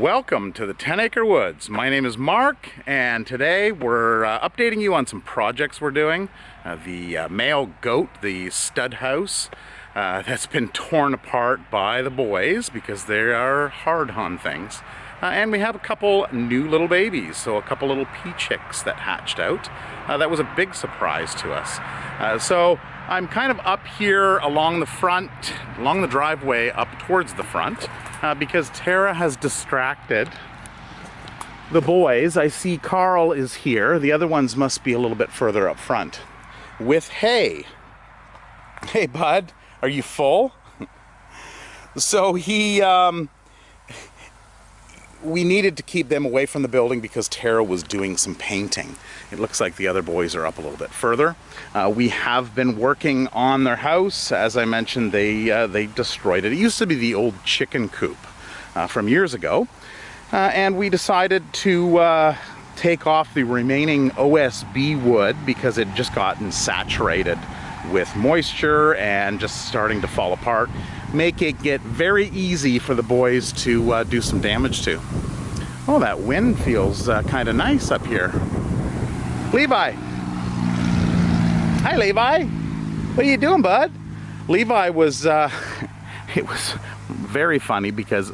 Welcome to the 10 Acre Woods. My name is Mark, and today we're updating you on some projects we're doing. The male goat, the stud house, that's been torn apart by the boys because they are hard on things. And we have a couple new little babies, so a couple little pea chicks that hatched out. That was a big surprise to us. So I'm kind of up here along the front, along the driveway up towards the front, because Tara has distracted the boys. I see Carl is here. The other ones must be a little bit further up front with hay. Hey bud, are you full? So we needed to keep them away from the building because Tara was doing some painting. It looks like the other boys are up a little bit further. We have been working on their house. As I mentioned, they destroyed it. It used to be the old chicken coop from years ago. And we decided to take off the remaining OSB wood because it had just gotten saturated with moisture and just starting to fall apart, making it very easy for the boys to do some damage to. Oh, that wind feels kind of nice up here. Levi! Hi, Levi! What are you doing, bud? Levi was, it was very funny because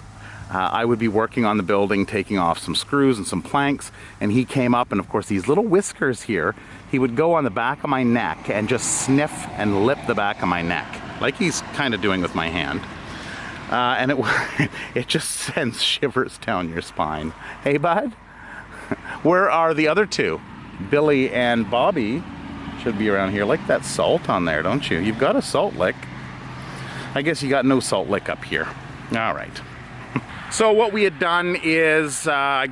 I would be working on the building, taking off some screws and some planks, and he came up, and of course these little whiskers here, he would go on the back of my neck and just sniff and lip the back of my neck, like he's kind of doing with my hand. And it just sends shivers down your spine. Hey, bud? Where are the other two? Billy and Bobby should be around here. Like that salt on there, don't you? You've got a salt lick. I guess you got no salt lick up here. All right. So what we had done is I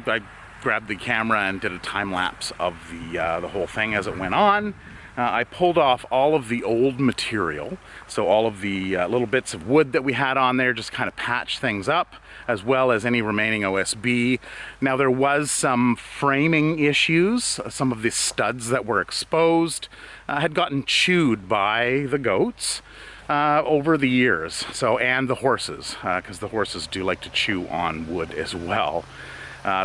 grabbed the camera and did a time lapse of the whole thing as it went on. I pulled off all of the old material, so all of the little bits of wood that we had on there, just kind of patched things up, as well as any remaining OSB. Now there was some framing issues. Some of the studs that were exposed had gotten chewed by the goats over the years, and the horses, because the horses do like to chew on wood as well.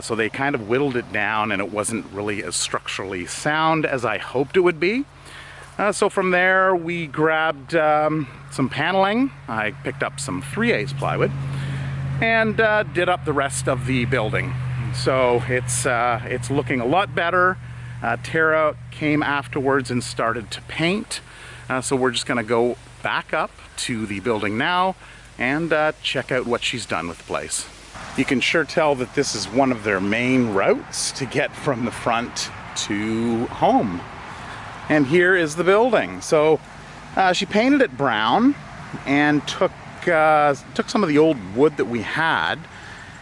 So they kind of whittled it down, and it wasn't really as structurally sound as I hoped it would be. So from there we grabbed some paneling. I picked up some 3/8 plywood and did up the rest of the building. So it's looking a lot better. Tara came afterwards and started to paint. So we're just gonna go back up to the building now and check out what she's done with the place. You can sure tell that this is one of their main routes to get from the front to home. And here is the building. So she painted it brown and took some of the old wood that we had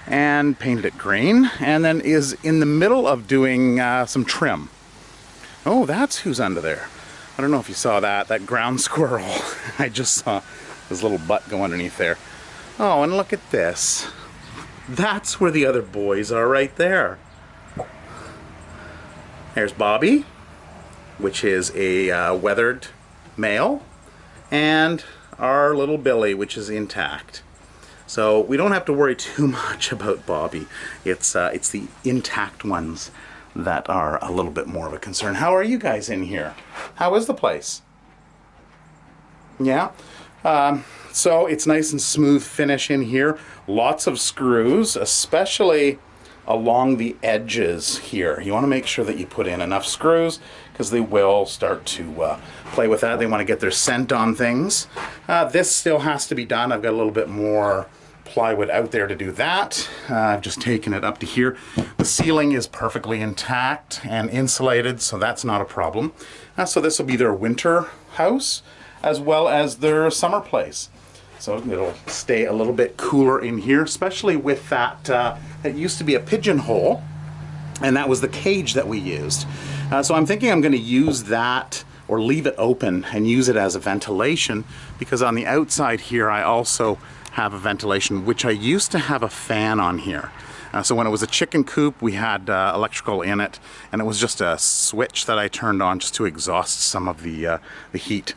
and painted it green, and then is in the middle of doing some trim. Oh, that's who's under there. I don't know if you saw that ground squirrel. I just saw his little butt go underneath there. Oh, and look at this. That's where the other boys are, right there. There's Bobby, which is a weathered male, and our little Billy, which is intact. So we don't have to worry too much about Bobby. It's the intact ones that are a little bit more of a concern. How are you guys in here? How is the place? Yeah? So it's nice and smooth finish in here. Lots of screws, especially along the edges here. You want to make sure that you put in enough screws because they will start to play with that. They want to get their scent on things. This still has to be done. I've got a little bit more plywood out there to do that. I've just taken it up to here. The ceiling is perfectly intact and insulated, so that's not a problem. So this will be their winter house as well as their summer place. So it'll stay a little bit cooler in here, especially with that, it used to be a pigeonhole, and that was the cage that we used. So I'm thinking I'm going to use that or leave it open and use it as a ventilation, because on the outside here I also have a ventilation, which I used to have a fan on here. So when it was a chicken coop, we had electrical in it, and it was just a switch that I turned on just to exhaust some of the heat.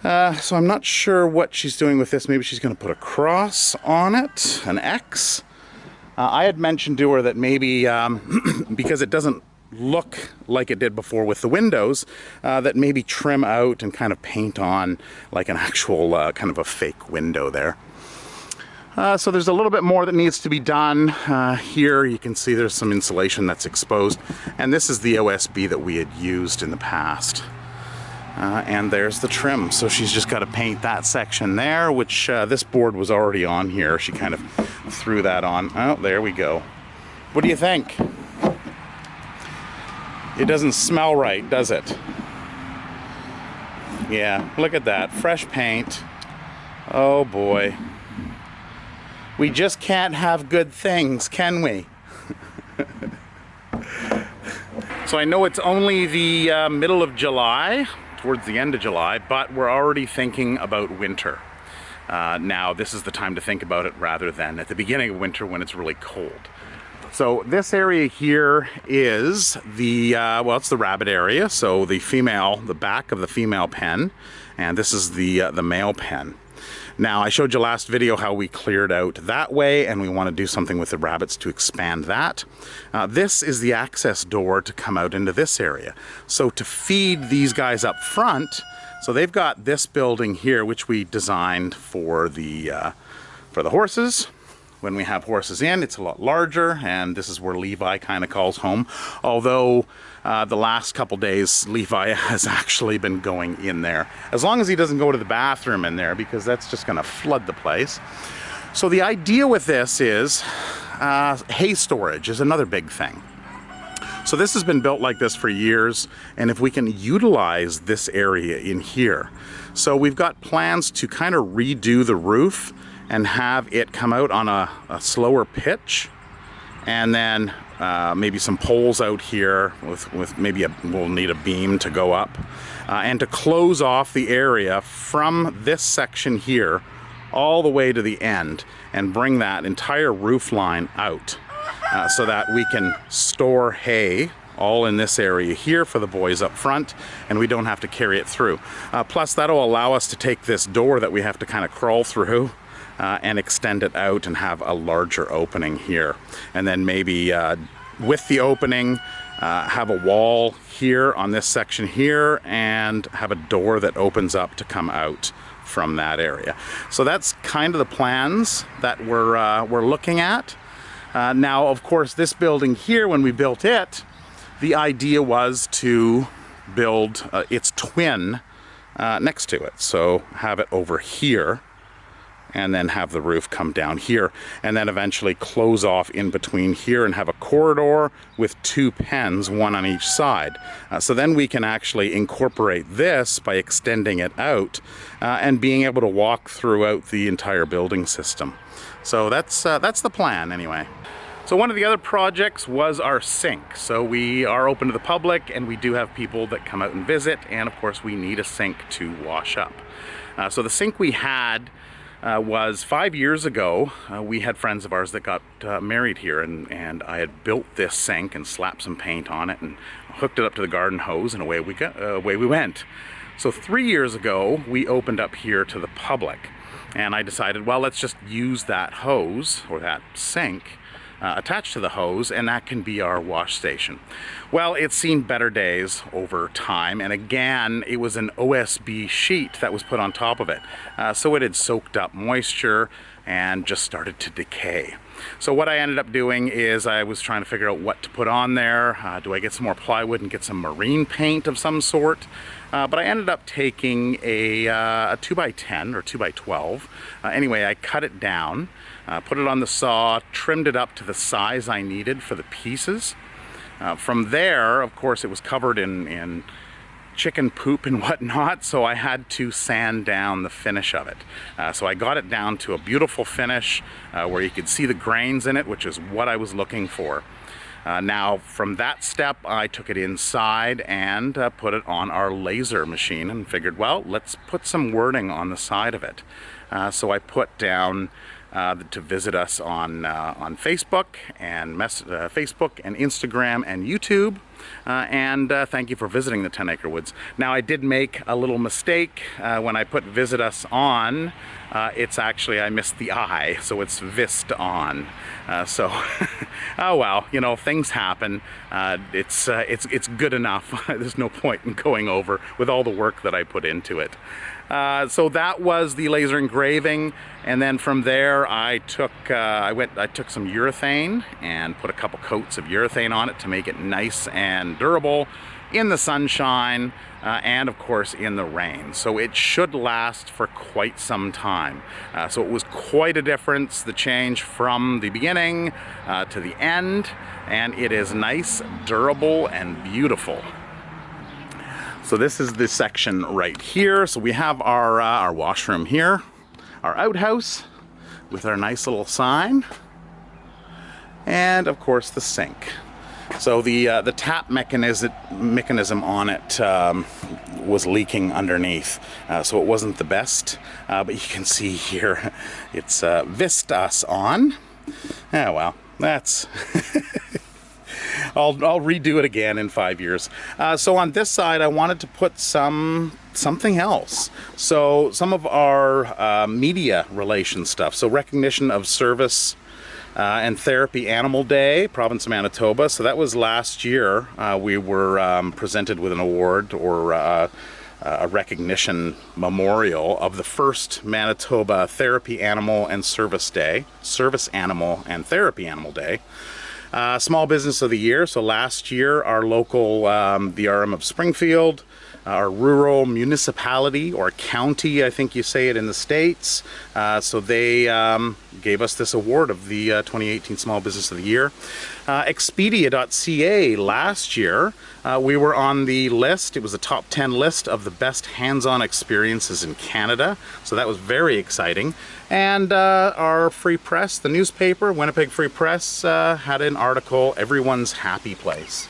So I'm not sure what she's doing with this. Maybe she's going to put a cross on it, an X. I had mentioned to her that maybe because it doesn't look like it did before with the windows, that maybe trim out and kind of paint on like an actual kind of a fake window there. So there's a little bit more that needs to be done. Here you can see there's some insulation that's exposed, and this is the OSB that we had used in the past. And there's the trim, so she's just got to paint that section there, which this board was already on here. She kind of threw that on. Oh, there we go. What do you think? It doesn't smell right, does it? Yeah, look at that, fresh paint. Oh boy. We just can't have good things, can we? So I know it's only the middle of July, towards the end of July, but we're already thinking about winter. Now, this is the time to think about it rather than at the beginning of winter when it's really cold. So this area here is the, well, it's the rabbit area. So the female, the back of the female pen, and this is the male pen. Now, I showed you last video how we cleared out that way, and we want to do something with the rabbits to expand that. This is the access door to come out into this area. So to feed these guys up front, so they've got this building here, which we designed for the horses. When we have horses in, it's a lot larger, and this is where Levi kind of calls home. Although the last couple days, Levi has actually been going in there. As long as he doesn't go to the bathroom in there, because that's just going to flood the place. So the idea with this is hay storage is another big thing. So this has been built like this for years, and if we can utilize this area in here. So we've got plans to kind of redo the roof and have it come out on a slower pitch, and then maybe some poles out here with maybe we'll need a beam to go up, and to close off the area from this section here all the way to the end and bring that entire roof line out, so that we can store hay all in this area here for the boys up front, and we don't have to carry it through. Plus that'll allow us to take this door that we have to kind of crawl through and extend it out and have a larger opening here. And then maybe with the opening, have a wall here on this section here and have a door that opens up to come out from that area. So that's kind of the plans that we're looking at. Now, of course, this building here, when we built it, the idea was to build its twin next to it. So have it over here, and then have the roof come down here, and then eventually close off in between here and have a corridor with two pens, one on each side. So then we can actually incorporate this by extending it out and being able to walk throughout the entire building system. So that's the plan anyway. So one of the other projects was our sink. So we are open to the public, and we do have people that come out and visit, and of course we need a sink to wash up. So the sink we had was 5 years ago. We had friends of ours that got married here, and I had built this sink and slapped some paint on it and hooked it up to the garden hose, and away we went. So 3 years ago we opened up here to the public, and I decided, well, let's just use that hose or that sink attached to the hose, and that can be our wash station. Well, it's seen better days over time, and again, it was an OSB sheet that was put on top of it. So it had soaked up moisture and just started to decay. So what I ended up doing is I was trying to figure out what to put on there. Do I get some more plywood and get some marine paint of some sort? But I ended up taking a 2x10 or 2x12. Anyway, I cut it down, put it on the saw, trimmed it up to the size I needed for the pieces. From there, of course, it was covered in chicken poop and whatnot, so I had to sand down the finish of it. So I got it down to a beautiful finish where you could see the grains in it, which is what I was looking for. Now, from that step, I took it inside and put it on our laser machine and figured, well, let's put some wording on the side of it. So I put down to visit us on Facebook and Facebook and Instagram and YouTube. and thank you for visiting the 10 Acre Woods. Now, I did make a little mistake when I put visit us on. It's actually, I missed the I, so it's vist on. So, oh well, you know, things happen. It's good enough. There's no point in going over with all the work that I put into it. So that was the laser engraving, and then from there I took some urethane and put a couple coats of urethane on it to make it nice and durable in the sunshine and of course in the rain. So it should last for quite some time. So it was quite a difference, the change from the beginning to the end, and it is nice, durable, and beautiful. So this is the section right here. So we have our washroom here, our outhouse with our nice little sign, and of course the sink. So the tap mechanism on it was leaking underneath, so it wasn't the best. But you can see here, it's Vistas on. Yeah, well, that's. I'll redo it again in 5 years. So on this side, I wanted to put something else. So some of our media relation stuff. So recognition of service and therapy animal day, province of Manitoba. So that was last year. We were presented with an award or a recognition memorial of the first Manitoba Therapy Animal and Service Day, Service Animal and Therapy Animal Day. Small Business of the Year. So last year, our local, the RM of Springfield, our rural municipality or county, I think you say it in the States. So they gave us this award of the 2018 Small Business of the Year. Expedia.ca last year, we were on the list. It was a top 10 list of the best hands-on experiences in Canada. So that was very exciting. And our Free Press, the newspaper, Winnipeg Free Press, had an article, Everyone's Happy Place.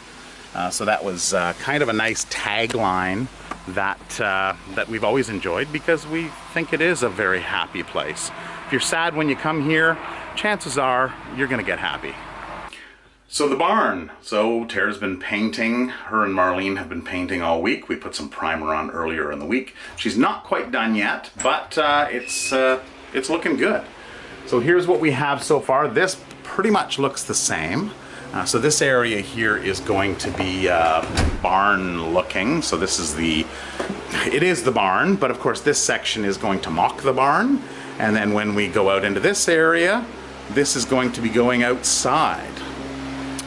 So that was kind of a nice tagline that we've always enjoyed, because we think it is a very happy place. If you're sad when you come here, chances are you're going to get happy. So the barn. So Tara's been painting. Her and Marlene have been painting all week. We put some primer on earlier in the week. She's not quite done yet, but it's looking good. So here's what we have so far. This pretty much looks the same. So this area here is going to be barn looking. So this is it is the barn, but of course this section is going to mock the barn. And then when we go out into this area, this is going to be going outside.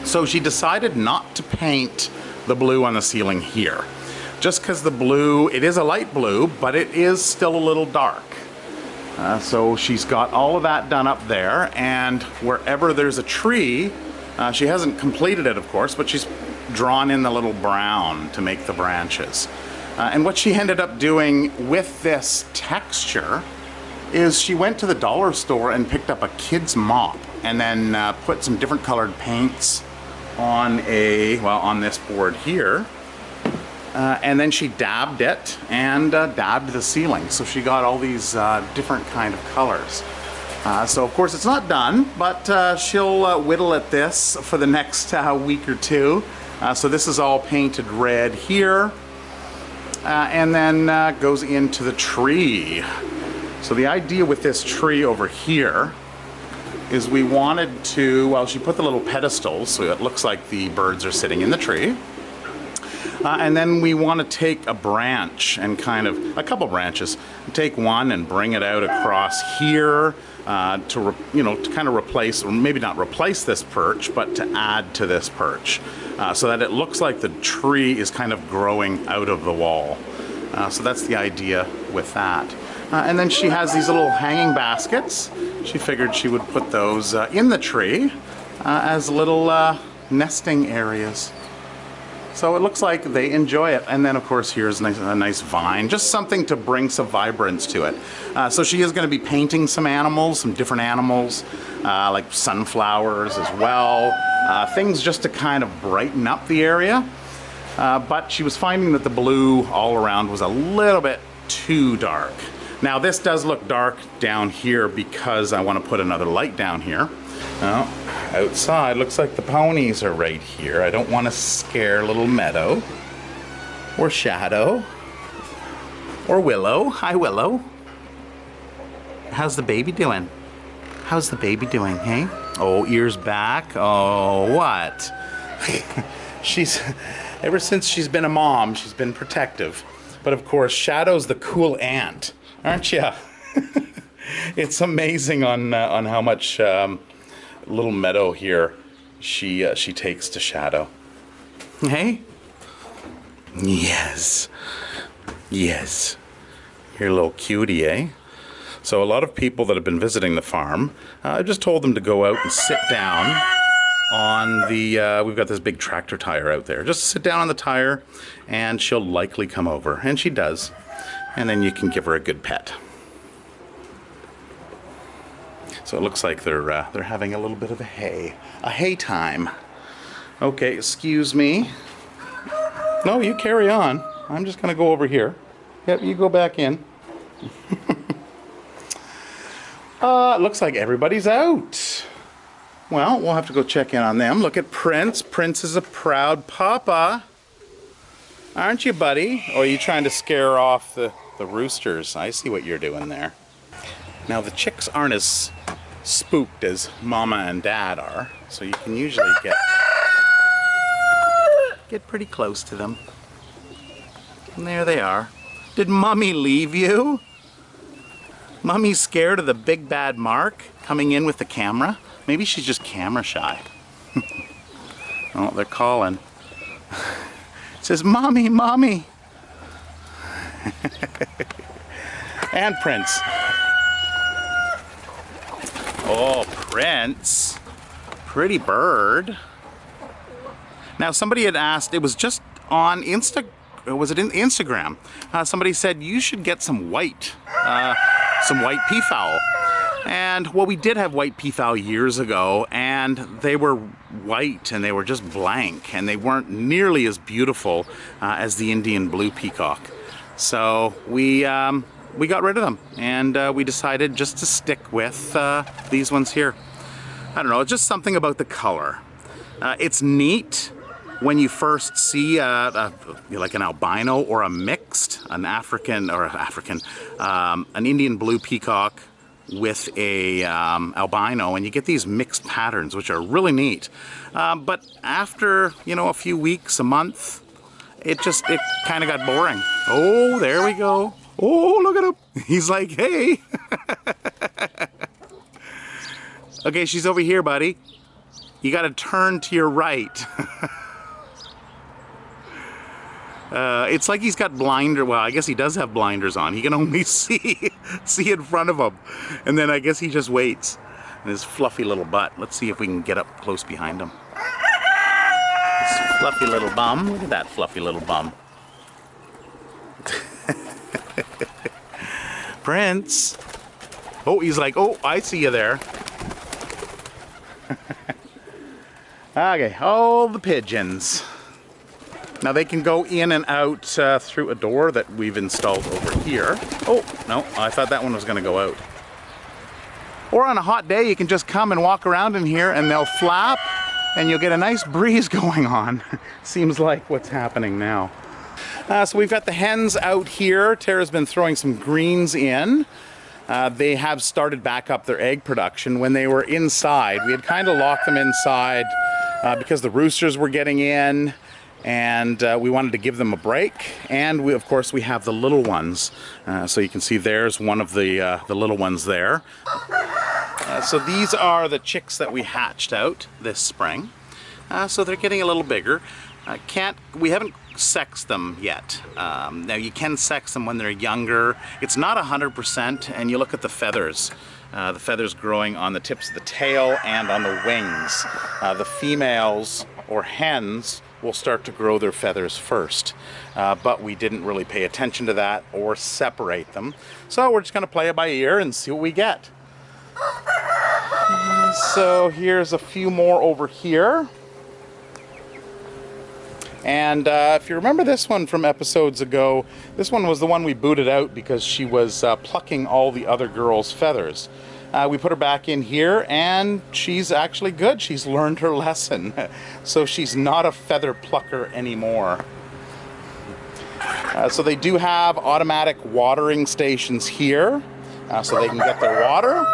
So she decided not to paint the blue on the ceiling here. Just because the blue, it is a light blue, but it is still a little dark. So she's got all of that done up there, and wherever there's a tree, she hasn't completed it, of course, but she's drawn in the little brown to make the branches. And what she ended up doing with this texture is she went to the dollar store and picked up a kid's mop and then put some different colored paints on on this board here. And then she dabbed it and dabbed the ceiling. So she got all these different kind of colors. So of course it's not done, but she'll whittle at this for the next week or two. So this is all painted red here, and then goes into the tree. So the idea with this tree over here is we wanted to, well, she put the little pedestals so it looks like the birds are sitting in the tree. And then we want to take a branch and a couple branches, take one and bring it out across here to kind of replace, or maybe not replace this perch, but to add to this perch, so that it looks like the tree is kind of growing out of the wall. So that's the idea with that. And then she has these little hanging baskets. She figured she would put those in the tree as little nesting areas. So it looks like they enjoy it. And then of course here's a nice vine, just something to bring some vibrance to it. So she is going to be painting some animals, some different animals, like sunflowers as well. Things just to kind of brighten up the area. But she was finding that the blue all around was a little bit too dark. Now this does look dark down here because I want to put another light down here. Well, outside. Looks like the ponies are right here. I don't want to scare little Meadow or Shadow or Willow. Hi, Willow. How's the baby doing? How's the baby doing, hey? Oh, ears back. Oh, what? She's, ever since she's been a mom, she's been protective. But of course, Shadow's the cool aunt, aren't you? It's amazing on how much little Meadow here she takes to Shadow. Hey? Yes. Yes. You're a little cutie, eh? So a lot of people that have been visiting the farm, I just told them to go out and sit down on the, we've got this big tractor tire out there. Just sit down on the tire and she'll likely come over. And she does. And then you can give her a good pet. So it looks like they're having a little bit of a hay time. Okay, excuse me. No, you carry on. I'm just gonna go over here. Yep, you go back in. It looks like everybody's out. Well, we'll have to go check in on them. Look at Prince. Prince is a proud papa. Aren't you, buddy? Or are you trying to scare off the roosters? I see what you're doing there. Now, the chicks aren't as spooked as Mama and Dad are, so you can usually get pretty close to them. And there they are. Did Mommy leave you? Mommy's scared of the big bad Mark coming in with the camera. Maybe she's just camera shy. Oh, they're calling. It says, Mommy, Mommy. And Prince. Oh, Prince. Pretty bird. Now, somebody had asked, it was just on Instagram? Somebody said, you should get some white peafowl. And, well, we did have white peafowl years ago, and they were white, and they were just blank, and they weren't nearly as beautiful as the Indian blue peacock. So we got rid of them, and we decided just to stick with these ones here. I don't know, just something about the color. It's neat when you first see like an albino or a mixed, an Indian blue peacock with a albino, and you get these mixed patterns, which are really neat. But after, you know, a few weeks, a month, it kind of got boring. Oh, there we go. Oh, look at him. He's like, hey. Okay, she's over here, buddy. You got to turn to your right. It's like he's got blinders. Well, I guess he does have blinders on. He can only see in front of him. And then I guess he just waits. And his fluffy little butt. Let's see if we can get up close behind him. His fluffy little bum. Look at that fluffy little bum. Prince. Oh, he's like, oh, I see you there. Okay, all the pigeons. Now they can go in and out through a door that we've installed over here. Oh, no, I thought that one was gonna go out. Or on a hot day, you can just come and walk around in here and they'll flap and you'll get a nice breeze going on. Seems like what's happening now. So we've got the hens out here. Tara's been throwing some greens in. They have started back up their egg production. When they were inside, we had kind of locked them inside because the roosters were getting in, and we wanted to give them a break. And we, of course, we have the little ones. So you can see there's one of the little ones there. So these are the chicks that we hatched out this spring. So they're getting a little bigger. We haven't sexed them yet. Now you can sex them when they're younger. It's not 100%, and you look at the feathers growing on the tips of the tail and on the wings. The females or hens will start to grow their feathers first, but we didn't really pay attention to that or separate them. So we're just going to play it by ear and see what we get. So here's a few more over here. And if you remember this one from episodes ago, this one was the one we booted out because she was plucking all the other girls' feathers. We put her back in here, and she's actually good. She's learned her lesson. So she's not a feather plucker anymore. So they do have automatic watering stations here, so they can get their water.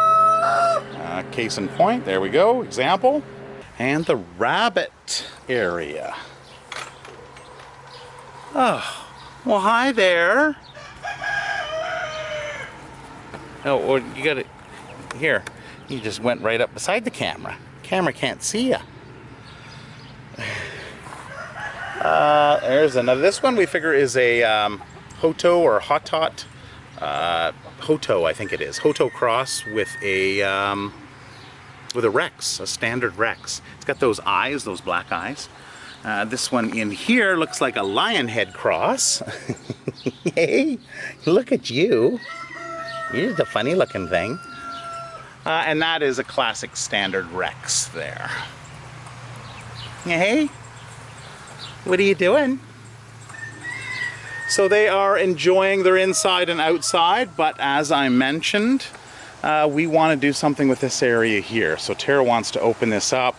Case in point, there we go, example. And the rabbit area. Oh, well, hi there. Oh, well, you got it here. You just went right up beside the camera. Camera can't see you. There's another. This one we figure is a Hoto or Hotot. Hoto, I think it is. Hoto cross with a Rex, a standard Rex. It's got those eyes, those black eyes. This one in here looks like a lion head cross. Hey, look at you. You're the funny looking thing. And that is a classic standard Rex there. Hey, what are you doing? So they are enjoying their inside and outside, but as I mentioned, we want to do something with this area here. So Tara wants to open this up,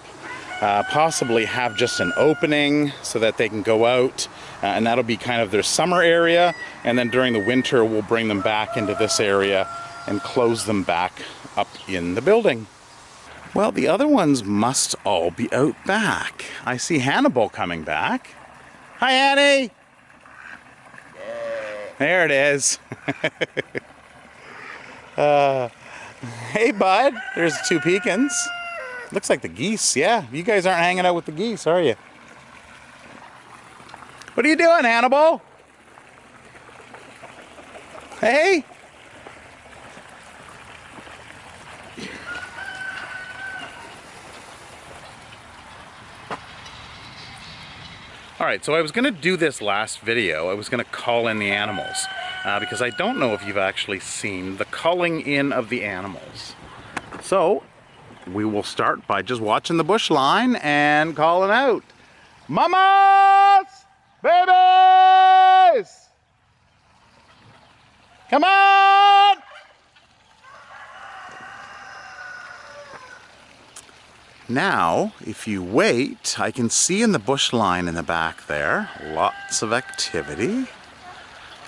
possibly have just an opening so that they can go out, and that'll be kind of their summer area, and then during the winter we'll bring them back into this area and close them back up in the building. Well, the other ones must all be out back. I see Hannibal coming back. Hi, Annie! There it is. Hey, bud. There's 2 pecans. Looks like the geese. Yeah, you guys aren't hanging out with the geese, are you? What are you doing, Hannibal? Hey? All right, so I was going to do this last video. I was going to call in the animals because I don't know if you've actually seen the culling in of the animals. So we will start by just watching the bush line and calling out, Mamas! Babies! Come on! Now, if you wait, I can see in the bush line in the back there, lots of activity.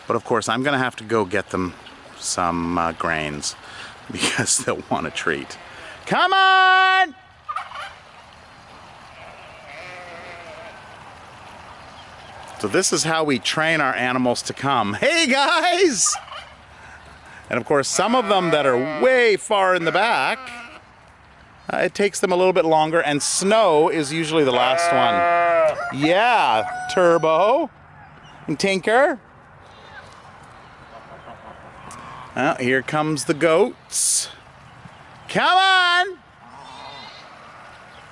But of course, I'm gonna have to go get them some grains because they'll want a treat. Come on! So this is how we train our animals to come. Hey guys! And of course, some of them that are way far in the back, it takes them a little bit longer, and Snow is usually the last one. Yeah, Turbo and Tinker. Well, here comes the goats. Come on!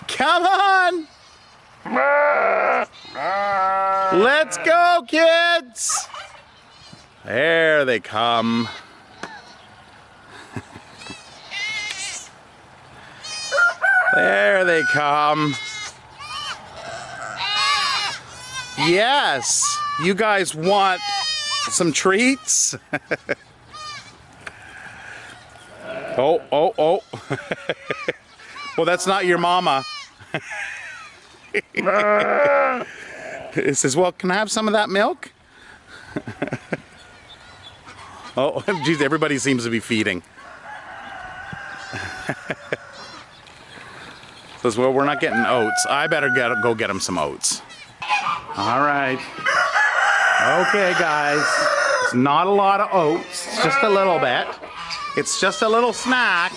Come on! Let's go, kids! There they come. There they come. Yes, you guys want some treats? Oh, oh, oh. Well, that's not your mama. It says, well, can I have some of that milk? Oh, geez, everybody seems to be feeding. Says, well, we're not getting oats. I better go get them some oats. All right. Okay, guys. It's not a lot of oats. It's just a little bit. It's just a little snack.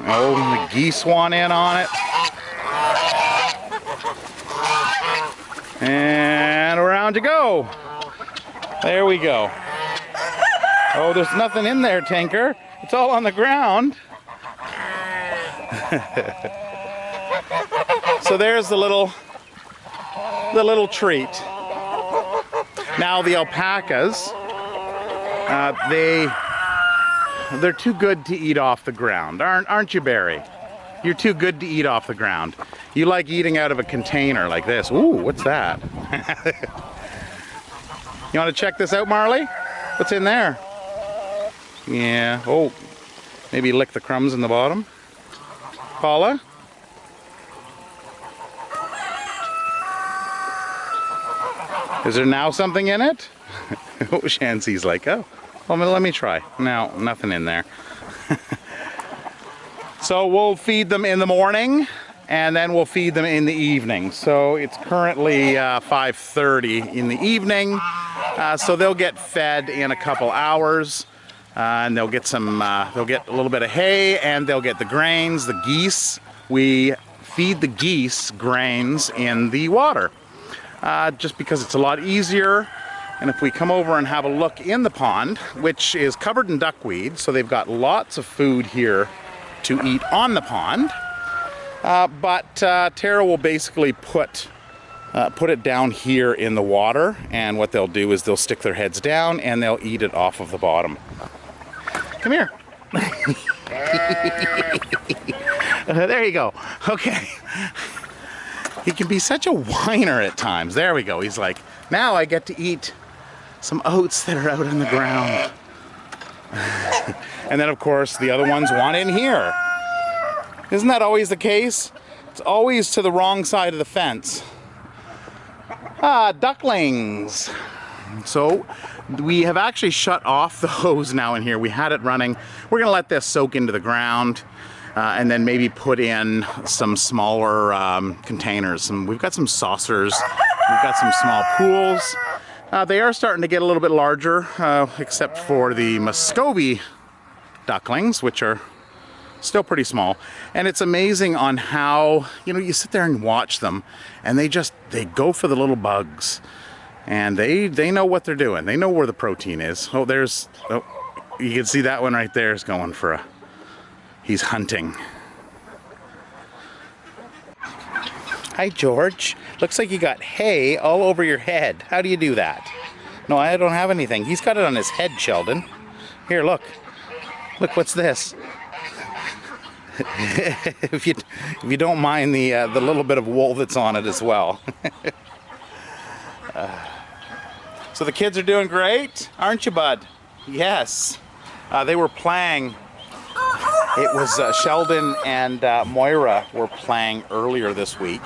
Oh, the geese want in on it. And around you go. There we go. Oh, there's nothing in there, Tinker. It's all on the ground. So there's the little treat. Now the alpacas, they're too good to eat off the ground, aren't you, Barry? You're too good to eat off the ground. You like eating out of a container like this. Ooh, what's that? You want to check this out, Marley? What's in there? Yeah. Oh, maybe lick the crumbs in the bottom. Paula? Is there now something in it? Oh, Shancy's like, oh, well, let me try. No, nothing in there. So we'll feed them in the morning, and then we'll feed them in the evening. So it's currently 5:30 in the evening. So they'll get fed in a couple hours, and they'll get they'll get a little bit of hay, and they'll get the grains, the geese. We feed the geese grains in the water, just because it's a lot easier. And if we come over and have a look in the pond, which is covered in duckweed, so they've got lots of food here to eat on the pond. But Tara will basically put it down here in the water, and what they'll do is they'll stick their heads down and they'll eat it off of the bottom. Come here. There you go. Okay. He can be such a whiner at times. There we go. He's like, now I get to eat some oats that are out on the ground. And then, of course, the other ones want in here. Isn't that always the case? It's always to the wrong side of the fence. Ducklings. So we have actually shut off the hose now in here. We had it running. We're going to let this soak into the ground, and then maybe put in some smaller containers. We've got some saucers. We've got some small pools. They are starting to get a little bit larger, except for the Muscovy ducklings, which are still pretty small. And it's amazing on how, you sit there and watch them, and they go for the little bugs, and they know what they're doing. They know where the protein is. Oh, you can see that one right there is going for he's hunting. Hi, George. Looks like you got hay all over your head. How do you do that? No, I don't have anything. He's got it on his head, Sheldon. Here, look. Look, what's this? if you don't mind the little bit of wool that's on it as well. So the kids are doing great, aren't you, bud? Yes. They were playing. It was Sheldon and Moira were playing earlier this week.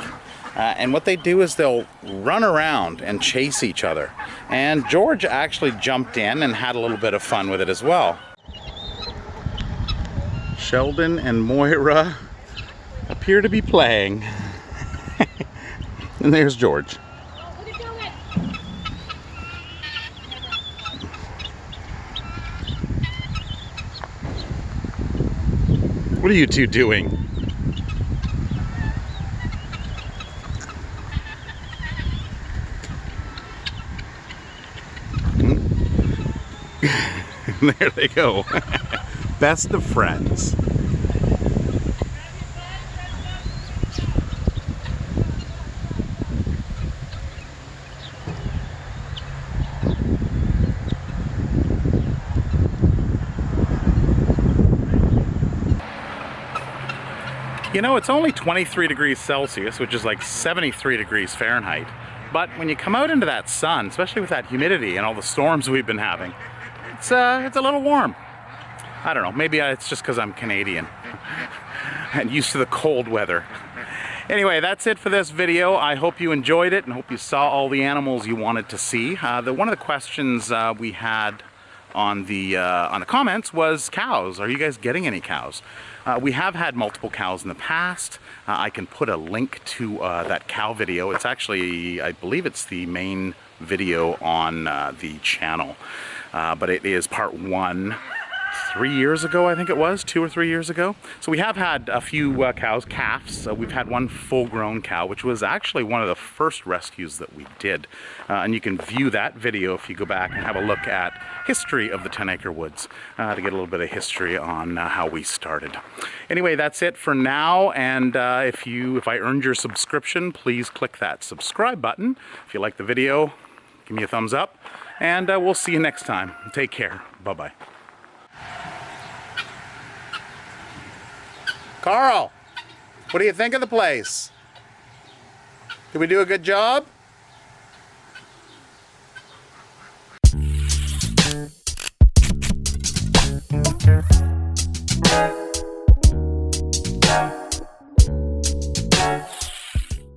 And what they do is they'll run around and chase each other. And George actually jumped in and had a little bit of fun with it as well. Sheldon and Moira appear to be playing. And there's George. What are you two doing? There they go. Best of friends. It's only 23 degrees Celsius, which is like 73 degrees Fahrenheit. But when you come out into that sun, especially with that humidity and all the storms we've been having, it's a little warm. I don't know, maybe it's just because I'm Canadian and used to the cold weather. Anyway, that's it for this video. I hope you enjoyed it and hope you saw all the animals you wanted to see. One of the questions we had on the comments was cows. Are you guys getting any cows? We have had multiple cows in the past. I can put a link to that cow video. It's actually, I believe it's the main video on the channel. But it is part 1 3 years ago, I think it was, 2 or 3 years ago. So we have had a few cows, calves. We've had one full-grown cow, which was actually one of the first rescues that we did. And you can view that video if you go back and have a look at history of the 10 Acre Woods to get a little bit of history on how we started. Anyway, that's it for now. And if I earned your subscription, please click that subscribe button. If you like the video, give me a thumbs up. And we'll see you next time. Take care. Bye-bye. Carl, what do you think of the place? Did we do a good job?